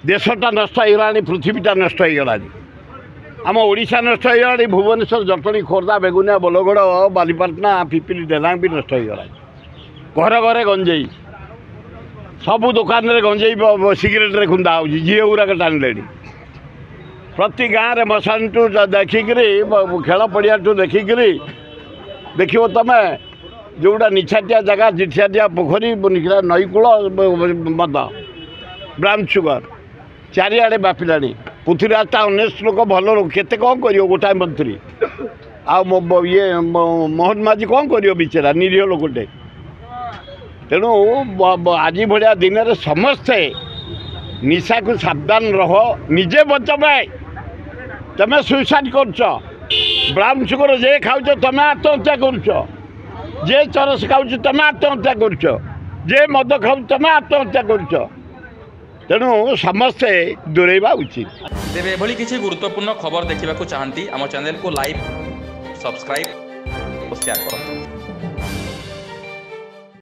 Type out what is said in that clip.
देशटा नष्ट होगा पृथ्वीटा नष्ट होगा आम ओडिशा नष्ट होगा भुवनेश्वर जटणी खोर्धा बेगुनिया बोलगड़ बालीपाटना पिपिली डेलांग भी नष्ट होगा घर घरे गंजेई सबू दुकान रे गंजेई सिगरेट रे खुंदा हो झील गुराक टाणिले प्रति गाँव में मशान टू देखिक खेल पड़िया टू देखिक देख तुम जोटा निछाटिया जगह चिठियाटिया पोखरी नईकूल मद ब्राउन सुगर चारिआडे बापिला पृथ्वीराज 19 लोक भल लोक केते कौन कर गोटाए मंत्री ये मोहन माझी कौन कर बिचरा निरीह लोकटे तेणु आज भाया दिन में समस्ते निशा को सावधान रह निजे बच भाई तमें सुइसाइड कर ब्राउन सुगर जे खाऊ तमें आत्महत्या कर जे चरस खाऊ तमें आत्महत्या कर मद खाऊ तमें आत्महत्या कर तेणु समस्ते दूरेबा उचित। तेरे एभली किसी गुरुत्वपूर्ण खबर देखा चाहती आम चैनल को लाइक सब्सक्राइब और शेयर करो।